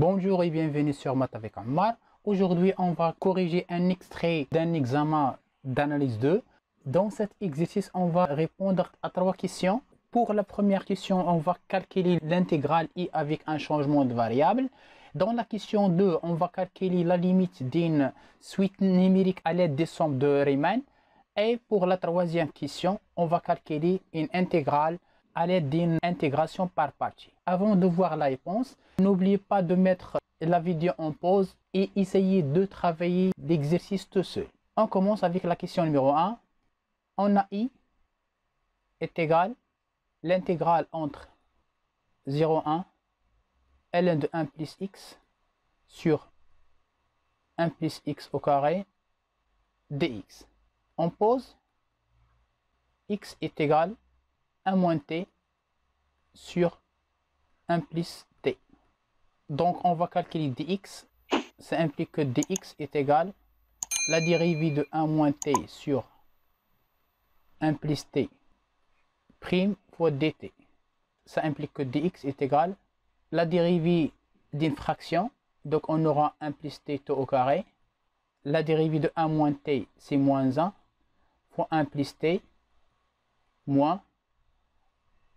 Bonjour et bienvenue sur Maths avec Ammar. Aujourd'hui, on va corriger un extrait d'un examen d'analyse 2. Dans cet exercice, on va répondre à 3 questions. Pour la première question, on va calculer l'intégrale i avec un changement de variable. Dans la question 2, on va calculer la limite d'une suite numérique à l'aide des sommes de Riemann. Et pour la troisième question, on va calculer une intégrale à l'aide d'une intégration par partie. Avant de voir la réponse, n'oubliez pas de mettre la vidéo en pause et essayez de travailler l'exercice tout seul. On commence avec la question numéro 1. On a i est égal l'intégrale entre 0 et 1 ln de 1 plus x sur 1 plus x au carré dx. On pose x est égal 1 moins t sur 1 plus t. Donc on va calculer dx. Ça implique que dx est égal la dérivée de 1 moins t sur 1 plus t prime fois dt. Ça implique que dx est égal la dérivée d'une fraction. Donc on aura 1 plus t au carré. La dérivée de 1 moins t c'est moins 1 fois 1 plus t moins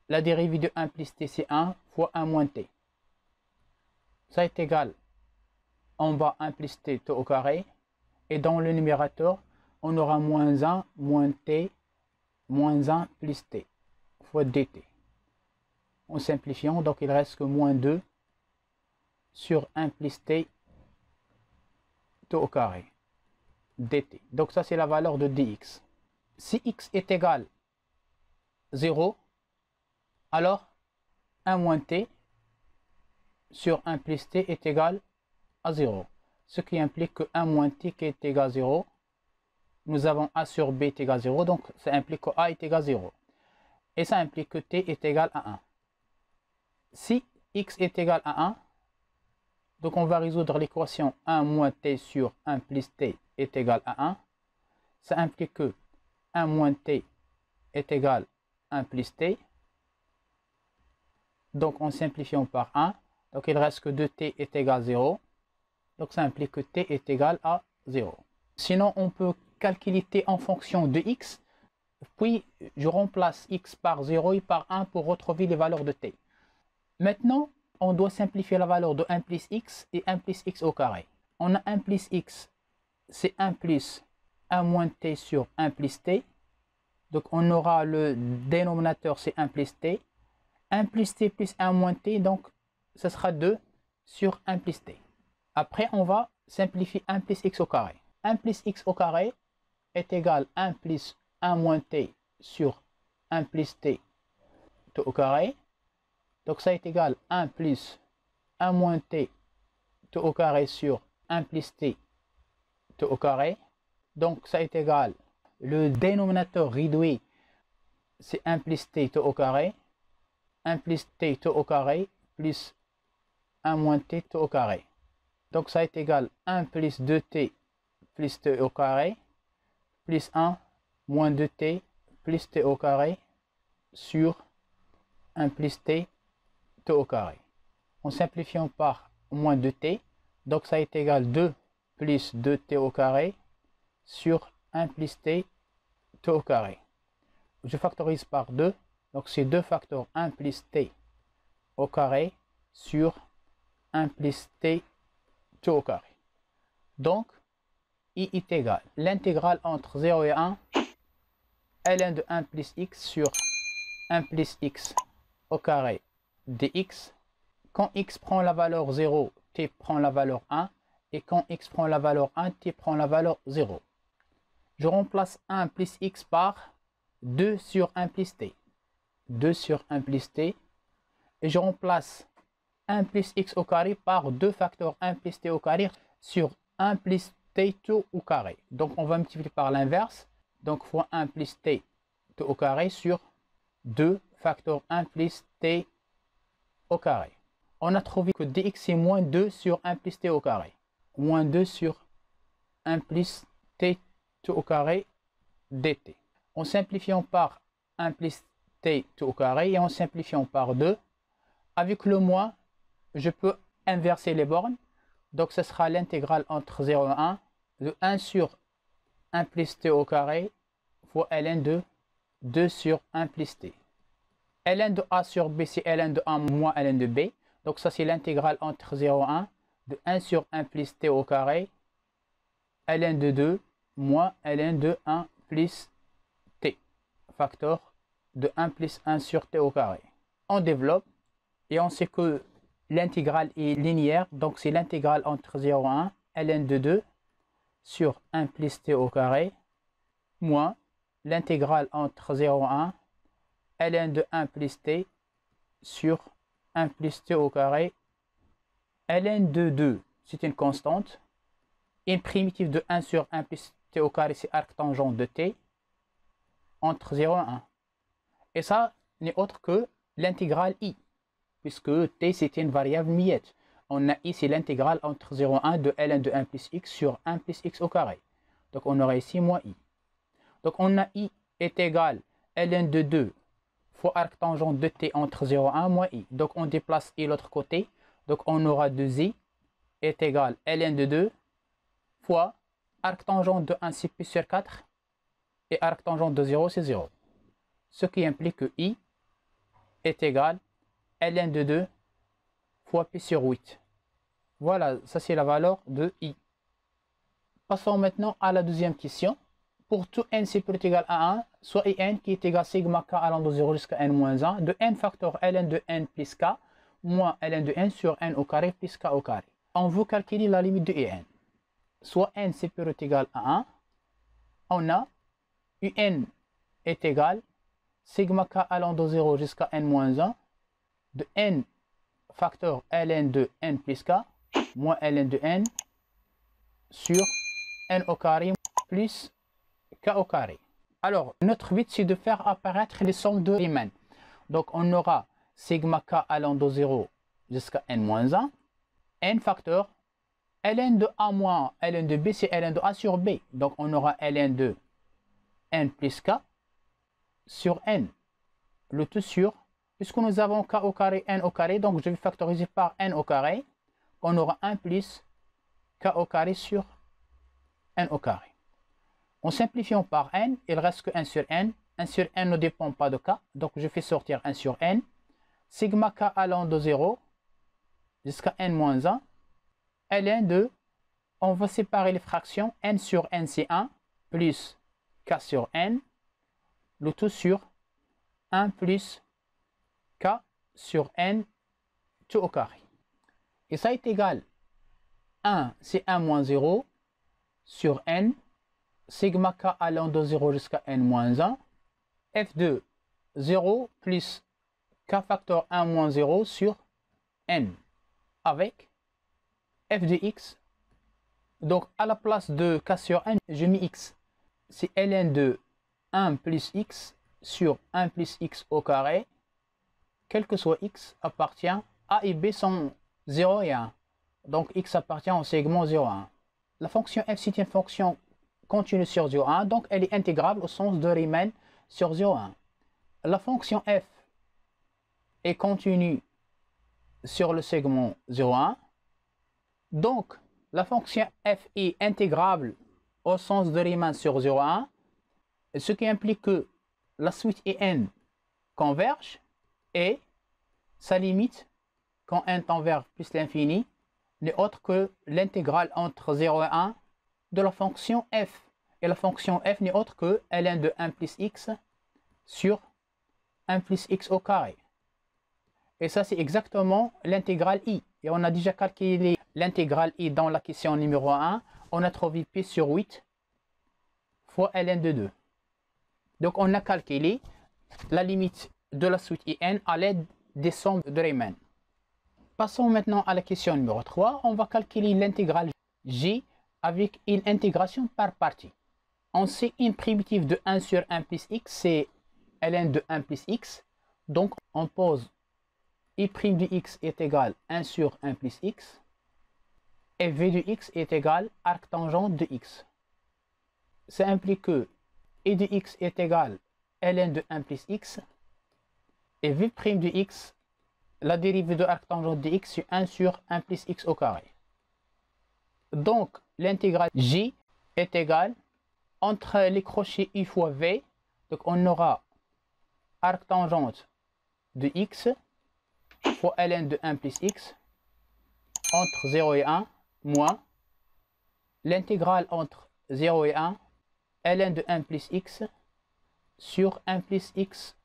la dérivée de 1 plus t, c'est 1 fois 1 moins t. Ça est égal en bas 1 plus t au carré. Et dans le numérateur, on aura moins 1 moins t moins 1 plus t fois dt. En simplifiant, donc il reste que moins 2 sur 1 plus t au carré dt. Donc ça c'est la valeur de dx. Si x est égal 0, alors 1 moins t sur 1 plus t est égal à 0. Ce qui implique que 1 moins t qui est égal à 0, nous avons a sur b est égal à 0, donc ça implique que a est égal à 0. Et ça implique que t est égal à 1. Si x est égal à 1, donc on va résoudre l'équation 1 moins t sur 1 plus t est égal à 1. Ça implique que 1 moins t est égal à 1 plus t. Donc en simplifiant par 1, donc il reste que 2t est égal à 0. Donc ça implique que t est égal à 0. Sinon on peut calculer t en fonction de x. Puis je remplace x par 0 et par 1 pour retrouver les valeurs de t. Maintenant on doit simplifier la valeur de 1 plus x et 1 plus x au carré. On a 1 plus x, c'est 1 plus 1 moins t sur 1 plus t. Donc on aura le dénominateur, c'est 1 plus t. 1 plus t plus 1 moins t, donc ce sera 2 sur 1 plus t. Après, on va simplifier 1 plus x au carré. 1 plus x au carré est égal à 1 plus 1 moins t sur 1 plus t au carré. Donc ça est égal à 1 plus 1 moins t au carré sur 1 plus t au carré. Donc ça est égal, le dénominateur réduit, c'est 1 plus t au carré. 1 plus t au carré plus 1 moins t au carré. Donc ça est égal 1 plus 2t plus t au carré plus 1 moins 2t plus t au carré sur 1 plus t au carré. En simplifiant par moins 2t, donc ça est égal 2 plus 2t au carré sur 1 plus t au carré. Je factorise par 2. Donc c'est 2 facteurs 1 plus t au carré sur 1 plus t au carré. Donc i est égal l'intégrale entre 0 et 1 ln de 1 plus x sur 1 plus x au carré dx. Quand x prend la valeur 0, t prend la valeur 1. Et quand x prend la valeur 1, t prend la valeur 0. Je remplace 1 plus x par 2 sur 1 plus t. 2 sur 1 plus t, et je remplace 1 plus x au carré par 2 facteurs 1 plus t au carré sur 1 plus t au carré. Donc on va multiplier par l'inverse, donc fois 1 plus t au carré sur 2 facteurs 1 plus t au carré. On a trouvé que dx est moins 2 sur 1 plus t au carré. Moins 2 sur 1 plus t au carré dt. En simplifiant par 1 plus t au carré et en simplifiant par 2, avec le moins, je peux inverser les bornes. Donc ce sera l'intégrale entre 0 et 1 de 1 sur 1 plus t au carré fois ln de 2 sur 1 plus t. ln de a sur b, c'est ln de a moins ln de b. Donc ça, c'est l'intégrale entre 0 et 1 de 1 sur 1 plus t au carré, ln de 2 moins ln de 1 plus t, facteur de 1 plus 1 sur t au carré. On développe et on sait que l'intégrale est linéaire, donc c'est l'intégrale entre 0 et 1, ln de 2 sur 1 plus t au carré, moins l'intégrale entre 0 et 1, ln de 1 plus t sur 1 plus t au carré. Ln de 2, c'est une constante. Une primitive de 1 sur 1 plus t au carré, c'est arctangent de t entre 0 et 1. Et ça n'est autre que l'intégrale i, puisque t c'est une variable miette. On a ici l'intégrale entre 0 et 1 de ln de 1 plus x sur 1 plus x au carré. Donc on aura ici moins i. Donc on a i est égal ln de 2 fois arctangent de t entre 0 et 1 moins i. Donc on déplace i l'autre côté. Donc on aura 2i est égal ln de 2 fois arctangent de 1 c'est pi sur 4 et arctangent de 0 c'est 0. Ce qui implique que i est égal ln de 2 fois pi sur 8. Voilà, ça c'est la valeur de i. Passons maintenant à la deuxième question. Pour tout n supérieur ou égal à 1, soit in qui est égal à sigma k allant de 0 jusqu'à n moins 1, de n facteur ln de n plus k moins ln de n sur n au carré plus k au carré. On veut calculer la limite de in. Soit n supérieur ou égal à 1, on a un est égal sigma k allant de 0 jusqu'à n moins 1 de n facteur ln de n plus k moins ln de n sur n au carré plus k au carré. Alors, notre but, c'est de faire apparaître les sommes de Riemann. Donc, on aura sigma k allant de 0 jusqu'à n moins 1, n facteur ln de a moins ln de b, c'est ln de a sur b. Donc, on aura ln de n plus k sur n. Le tout sur, puisque nous avons k au carré, n au carré, donc je vais factoriser par n au carré. On aura 1 plus k au carré sur n au carré. En simplifiant par n, il reste que 1 sur n. 1 sur n ne dépend pas de k, donc je fais sortir 1 sur n. Sigma k allant de 0 jusqu'à n moins 1, ln de, on va séparer les fractions, n sur n c'est 1, plus k sur n, le tout sur 1 plus k sur n tout au carré. Et ça est égal 1, c'est 1 moins 0 sur n, sigma k allant de 0 jusqu'à n moins 1, f de 0 plus k facteur 1 moins 0 sur n, avec f de x. Donc à la place de k sur n, je mets x. C'est ln de 1 plus x sur 1 plus x au carré, quel que soit x, appartient, a et b sont 0 et 1. Donc x appartient au segment 0, 1. La fonction f, c'est une fonction continue sur 0, 1, donc elle est intégrable au sens de Riemann sur 0, 1. La fonction f est continue sur le segment 0, 1. Donc, la fonction f est intégrable au sens de Riemann sur 0, 1, ce qui implique que la suite n converge et sa limite, quand n tend vers plus l'infini, n'est autre que l'intégrale entre 0 et 1 de la fonction f. Et la fonction f n'est autre que ln de 1 plus x sur 1 plus x au carré. Et ça, c'est exactement l'intégrale i. Et on a déjà calculé l'intégrale i dans la question numéro 1. On a trouvé pi sur 8 fois ln de 2. Donc, on a calculé la limite de la suite in à l'aide des sommes de Riemann. Passons maintenant à la question numéro 3. On va calculer l'intégrale g avec une intégration par partie. On sait une primitive de 1 sur 1 plus x, c'est ln de 1 plus x. Donc, on pose i' de x est égal 1 sur 1 plus x. Et v de x est égal arctangente de x. Ça implique que i de x est égal ln de 1 plus x. Et v' de x la dérivée de arctangente de x, c'est 1 sur 1 plus x au carré. Donc, l'intégrale j est égale entre les crochets i fois v. Donc, on aura arctangente de x fois ln de 1 plus x entre 0 et 1 moins l'intégrale entre 0 et 1 ln de 1 plus x sur 1 plus x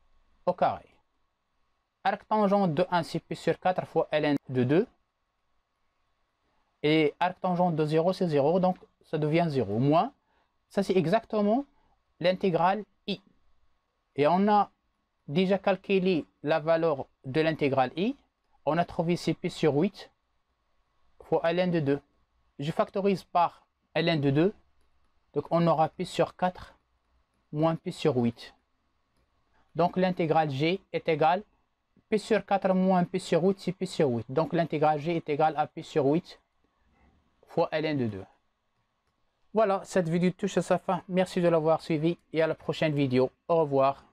au carré. Arctangente de 1, c'est pi sur 4 fois ln de 2. Et arctangente de 0, c'est 0, donc ça devient 0. Moins, ça c'est exactement l'intégrale i. Et on a déjà calculé la valeur de l'intégrale i. On a trouvé c'est pi sur 8 fois ln de 2. Je factorise par ln de 2. Donc on aura pi sur 4 moins pi sur 8. Donc l'intégrale g est égale pi sur 4 moins pi sur 8, c'est pi sur 8. Donc l'intégrale g est égale à pi sur 8 fois ln de 2. Voilà, cette vidéo touche à sa fin. Merci de l'avoir suivi et à la prochaine vidéo. Au revoir.